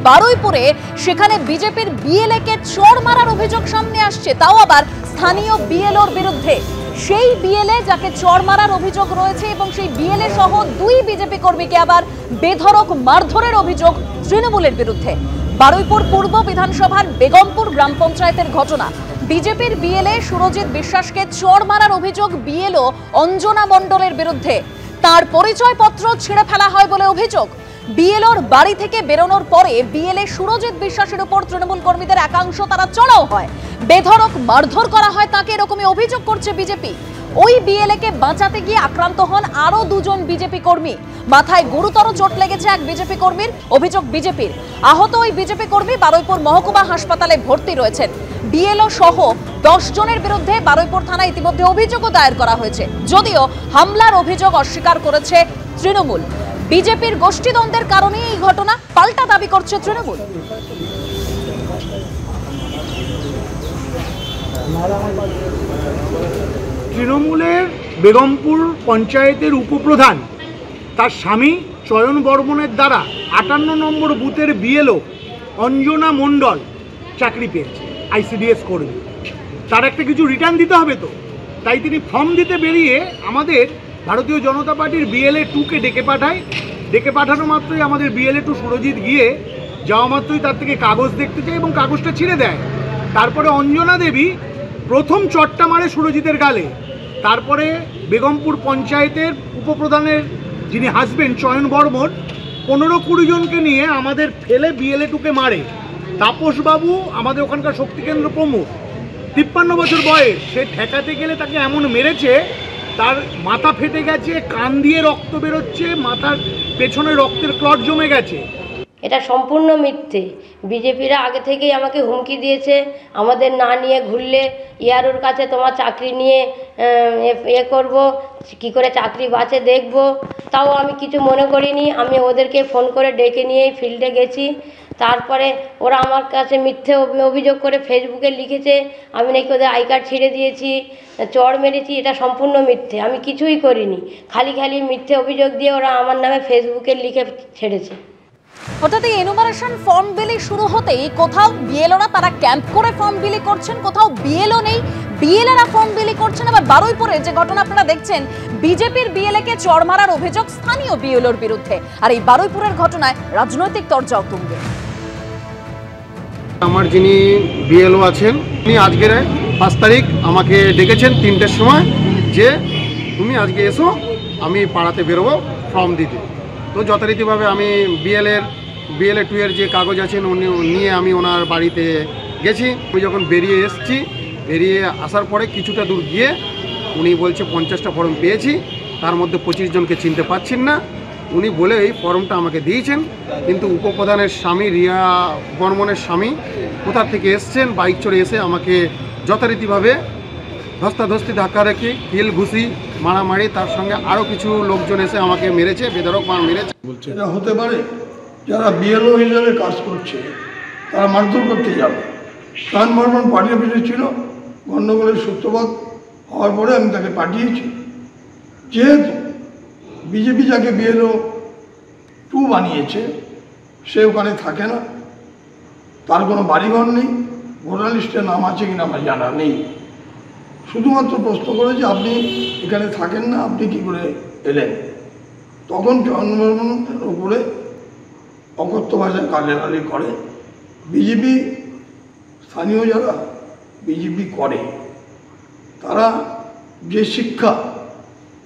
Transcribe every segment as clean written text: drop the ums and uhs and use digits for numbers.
বারুইপুরে সেখানে বিজেপির বিএলএ কে চড় মারার অভিযোগ সামনে আসছে, তাও আবার স্থানীয় বিএলওর বিরুদ্ধে। সেই বিএলএ যাকে চড় মারার অভিযোগ রয়েছে এবং সেই বিএলএ সহ দুই বিজেপি কর্মীকে আবার বেধড়ক মারধরের অভিযোগ তৃণমূলের বিরুদ্ধে। বারুইপুর পূর্ব বিধানসভার বেগমপুর গ্রাম পঞ্চায়েতের ঘটনা। বিজেপির বিএলএ সুরজিৎ বিশ্বাসকে চড় মারার অভিযোগ বিএলও অঞ্জনা মণ্ডলের বিরুদ্ধে। তার পরিচয়পত্র ছিঁড়ে ফেলা হয় বলে অভিযোগ। বিএলওর বাড়ি থেকে বেরোনোর পরে বিএলএ সুরজিৎ বিশ্বাসের উপর তৃণমূল কর্মীদের একাংশ তারা চড়াও হয়, বেধড়ক মারধর করা হয় তাকে, এরকমই অভিযোগ করছে বিজেপি। ওই বিএলএ কে বাঁচাতে গিয়ে আক্রান্ত হন আরো দুজন বিজেপি কর্মী। মাথায় গুরুতর চোট লেগেছে এক বিজেপি কর্মীর, অভিযোগ বিজেপির। আহত ওই বিজেপি কর্মী বারুইপুর মহকুমা হাসপাতালে ভর্তি রয়েছেন। বিএলও সহ 10 জনের বিরুদ্ধে বারুইপুর থানায় ইতিমধ্যে অভিযোগও দায়ের করা হয়েছে, যদিও হামলার অভিযোগ অস্বীকার করেছে তৃণমূল। বিজেপির গোষ্ঠীদ্বন্দ্বের কারণে এই ঘটনা, পাল্টা দাবি করছে তৃণমূল। তৃণমূলের বেগমপুর পঞ্চায়েতের উপপ্রধান তার স্বামী চয়ন বর্মনের দ্বারা 58 নম্বর বুথের বিএলও অঞ্জনা মণ্ডল চাকরি পেয়েছে আইসিডিএস কর্মী। তার একটা কিছু রিটার্ন দিতে হবে, তো তাই তিনি ফর্ম দিতে বেরিয়ে আমাদের ভারতীয় জনতা পার্টির বিএলএ 2কে ডেকে পাঠায়। ডেকে পাঠানো মাত্রই আমাদের বিএলএ 2 সুরজিৎ গিয়ে যাওয়া মাত্রই তার থেকে কাগজ দেখতে চায় এবং কাগজটা ছিঁড়ে দেয়। তারপরে অঞ্জনা দেবী প্রথম চটটা মারে সুরজিতের গালে। তারপরে বেগমপুর পঞ্চায়েতের উপপ্রধানের যিনি হাজবেন্ড চয়ন বর্মন 15-20 জনকে নিয়ে আমাদের ফেলে বিএলএ 2কে মারে। তাপসবাবু আমাদের ওখানকার শক্তিকেন্দ্র প্রমুখ, 53 বছর বয়স, সে ঠেকাতে গেলে তাকে এমন মেরেছে তার মাথা ফেটে গেছে, কান দিয়ে রক্ত বেরোচ্ছে, মাথার পেছনে রক্তের ক্লট জমে গেছে। এটা সম্পূর্ণ মিথ্যে। বিজেপিরা আগে থেকেই আমাকে হুমকি দিয়েছে, আমাদের না নিয়ে ঘুরলে ইয়ারোর কাছে তোমার চাকরি নিয়ে করব, কি করে চাকরি বাঁচে দেখব। তাও আমি কিছু মনে করিনি, আমি ওদেরকে ফোন করে ডেকে নিয়ে ফিল্ডে গেছি। তারপরে ওরা আমার কাছে মিথ্যে অভিযোগ করে ফেসবুকে লিখেছে আমি নাকি ওদের আই কার্ড ছিঁড়ে দিয়েছি, চড় মেরেছি। এটা সম্পূর্ণ মিথ্যে, আমি কিছুই করিনি। খালি মিথ্যে অভিযোগ দিয়ে ওরা আমার নামে ফেসবুকে লিখে ছেড়েছে। অর্থাৎ এই এনুমারেশন ফর্ম বিলি শুরু হতেই কোথাও বিএলওরা তারা ক্যাম্প করে ফর্ম বিলি করছেন, কোথাও বিএলও নেই, বিএলএরা ফর্ম বিলি করছেন। আবার বারুইপুরে যে ঘটনা আপনারা দেখছেন, বিজেপির বিএলএ কে চড় মারার অভিযোগ স্থানীয় বিএলওর বিরুদ্ধে। আর এই বারুইপুরের ঘটনায় রাজনৈতিক তরজাও তুঙ্গে। আমার যিনি বিএলও আছেন তিনি আজকের 5 তারিখ আমাকে ডেকেছেন 3টের সময় যে তুমি আজকে এসো, আমি পাড়াতে বেরোবো ফর্ম দিতে। তো যথারীতিভাবে আমি বিএলএ 2 এর যে কাগজ আছেন উনি নিয়ে আমি ওনার বাড়িতে গেছি। আমি যখন বেরিয়ে এসেছি, বেরিয়ে আসার পরে কিছুটা দূর গিয়ে উনি বলছে 50টা ফর্ম পেয়েছি, তার মধ্যে 25 জনকে চিনতে পারছেন না। উনি বলে এই ফর্মটা আমাকে দিয়েছেন, কিন্তু উপপ্রধানের স্বামী রিয়া বর্মনের স্বামী কোথা থেকে এসছেন, বাইক চড়ে এসে আমাকে যথারীতিভাবে ধস্তাধস্তি ধাক্কা রেখে কিল ঘুষি মারামারি, তার সঙ্গে আরও কিছু লোকজন এসে আমাকে মেরেছে, বেধড়ক মার মেরেছে। এটা হতে পারে যারা বিএলও হিসাবে কাজ করছে তারা মারধর করতে যাবে। চয়ন বর্মন পার্টি অফিসে ছিল, গণ্ডগোলের সূত্রপাত হওয়ার পরে আমি তাকে পাঠিয়েছি। যেহেতু বিজেপি যাকে বিএলও 2 বানিয়েছে সে ওখানে থাকে না, তার কোনো বাড়িঘর নেই, ভোটার লিস্টে নাম আছে কিনা আমার জানা নেই। শুধুমাত্র প্রশ্ন করে যে আপনি এখানে থাকেন না, আপনি কি করে এলেন। তখন চয়ন বর্মনের উপরে অকথ্য ভাষায় গালাগালি করে। বিজেপি স্থানীয় যারা বিজেপি করে তারা যে শিক্ষা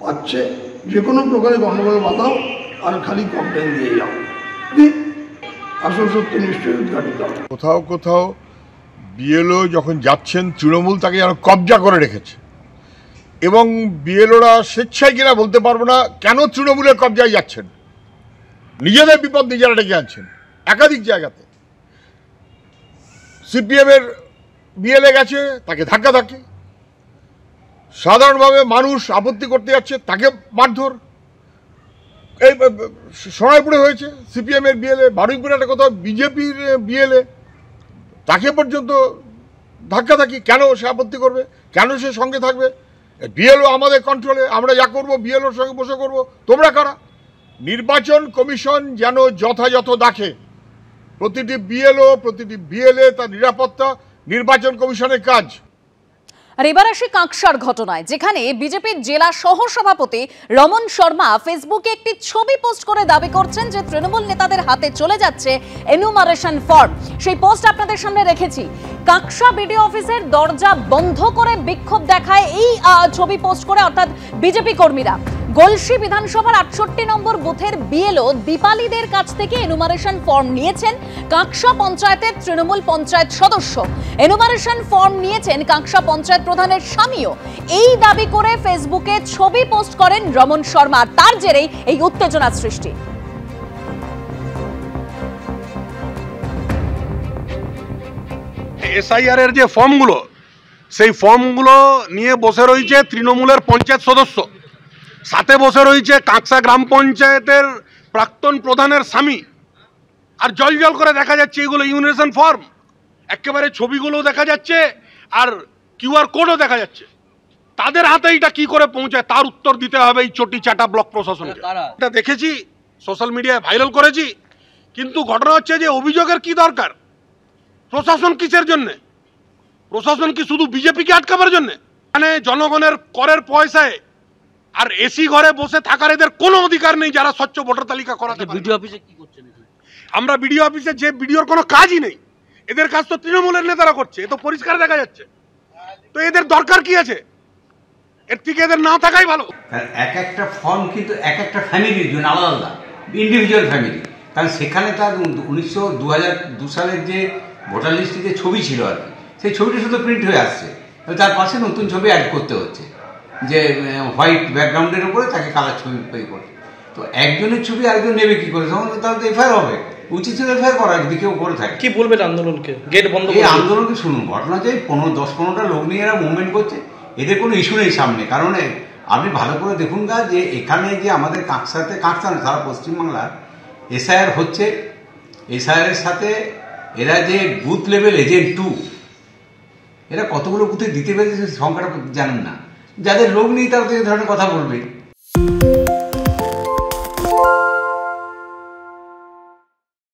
পাচ্ছে, যে কোনো প্রকারে গণ্ডগোল বাঁধাও আর খালি কমপ্লেন দিয়ে যাও, আসল সত্য নিশ্চয়ই উদ্ঘাটিত হবে। কোথাও কোথাও বিএলও যখন যাচ্ছেন তৃণমূল তাকে যেন কবজা করে রেখেছে, এবং বিএলওরা স্বেচ্ছায় কিনা বলতে পারবো না কেন তৃণমূলের কবজায় যাচ্ছেন, নিজেদের বিপদ নিজেরা ডেকে আনছেন। একাধিক জায়গাতে সিপিএমের বিএলএ গেছে, তাকে ধাক্কাধাক্কি, সাধারণভাবে মানুষ আপত্তি করতে যাচ্ছে তাকে মারধর। এই সোনাইপুরে হয়েছে সিপিএমের বিএলএ, বারুইপুরে একটা কোথাও বিজেপির বিএলএ, তাকে পর্যন্ত ধাক্কাধাক্কি। কেন সে আপত্তি করবে, কেন সে সঙ্গে থাকবে? বিএলও আমাদের কন্ট্রোলে, আমরা যা করবো বিএলওর সঙ্গে বসে করবো, তোমরা কারা? নির্বাচন কমিশন যেন যথাযথ দেখে প্রতিটি বিএলও প্রতিটি বিএলএ তার নিরাপত্তা নির্বাচন কমিশনের কাজ। আর এবার আসি কাঁকসার ঘটনায়, যেখানে বিজেপির জেলা সহ সভাপতি রমন শর্মা ফেসবুকে একটি ছবি পোস্ট করে দাবি করছেন যে তৃণমূল নেতাদের হাতে চলে যাচ্ছে এনুমারেশন ফর্ম। সেই পোস্ট আপনাদের সামনে রেখেছি। কাঁকসা বিডিও অফিসের দরজা বন্ধ করে বিক্ষোভ দেখায় এই ছবি পোস্ট করে, অর্থাৎ বিজেপি কর্মীরা। গলসি বিধানসভার 68 নম্বর বুথের বিএলও দীপালিদের কাছ থেকে এনুমারেশন ফর্ম নিয়েছেন কাঁকসা পঞ্চায়েতের তৃণমূল পঞ্চায়েত সদস্য। এনুমারেশন ফর্ম নিয়েছেন কাঁকসা পঞ্চায়েত প্রধানের স্বামীও। এই দাবি করে ফেসবুকে ছবি পোস্ট করেন রমন শর্মা। তার জেরেই এই উত্তেজনা সৃষ্টি। এসআইআর এর যে ফর্মগুলো, সেই ফর্মগুলো নিয়ে বসে রয়েছে তৃণমূলের পঞ্চায়েত সদস্য, সাথে বসে রয়েছে কাঁকসা গ্রাম পঞ্চায়েতের প্রাক্তন প্রধানের স্বামী। আর জল জল করে দেখা যাচ্ছে এগুলো ইউনিয়ন ফর্ম, একেবারে ছবিগুলো দেখা যাচ্ছে আর কিউআর কোডও দেখা যাচ্ছে। তাদের হাতে এটা কি করে পৌঁছায় তার উত্তর দিতে হবে এই চটি চাটা ব্লক প্রশাসনকে। এটা দেখেছি, সোশ্যাল মিডিয়ায় ভাইরাল করেছি, কিন্তু ঘটনা হচ্ছে যে অভিযোগের কি দরকার? প্রশাসন কিসের জন্যে? প্রশাসন কি শুধু বিজেপিকে আটকাবার জন্যে? মানে জনগণের করের পয়সায় আর এসি ঘরে বসে থাকার এদের কোনো অধিকার নেই যারা স্বচ্ছ ভোটার তালিকা করাতে। বিডিও অফিসে কি করছেন? আমরা বিডিও অফিসে যে বিডিওর কোনো কাজই নেই, এদের কাজ তো তৃণমূলের নেতারা করছে, এ তো পরিষ্কার দেখা যাচ্ছে। তো এদের দরকার কি আছে? এর থেকে এদের না থাকাই ভালো। এক একটা ফর্ম কিন্তু এক একটা ফ্যামিলির জন্য আলাদা আলাদা, ইন্ডিভিজুয়াল ফ্যামিলি। কারণ সেখানে তার 2002 সালের যে ভোটার লিস্টে যে ছবি ছিল আর কি, সেই ছবিটা শুধু প্রিন্ট হয়ে আসছে, তার পাশে নতুন ছবি অ্যাড করতে হচ্ছে, যে হোয়াইট ব্যাকগ্রাউন্ডের উপরে তাকে কালার ছবি পে করতে। তো একজনের ছবি আরেকজন নেবে কি করে? তাহলে তো এফআইআর হবে, উচিত ছিল এফআইআর করা যদি কেউ করে থাকে। কি বলবেন আন্দোলনকে? গেট বন্ধ? এই আন্দোলনকে শুনুন, ঘটনা যে 10-15টা লোক নিয়ে এরা মুভমেন্ট করছে, এদের কোনো ইস্যু নেই সামনে। কারণ আপনি ভালো করে দেখুন গা, যে এখানে যে আমাদের কাঁকসা সারা পশ্চিমবাংলার এসআইআর হচ্ছে, এসআইআর এর সাথে এরা যে বুথ লেভেল এজেন্ট 2, এরা কতগুলো বুথে দিতে পেরেছে সংখ্যাটা জানেন না। যাদের লোক নেই তারা তো এই ধরনের কথা বলবে।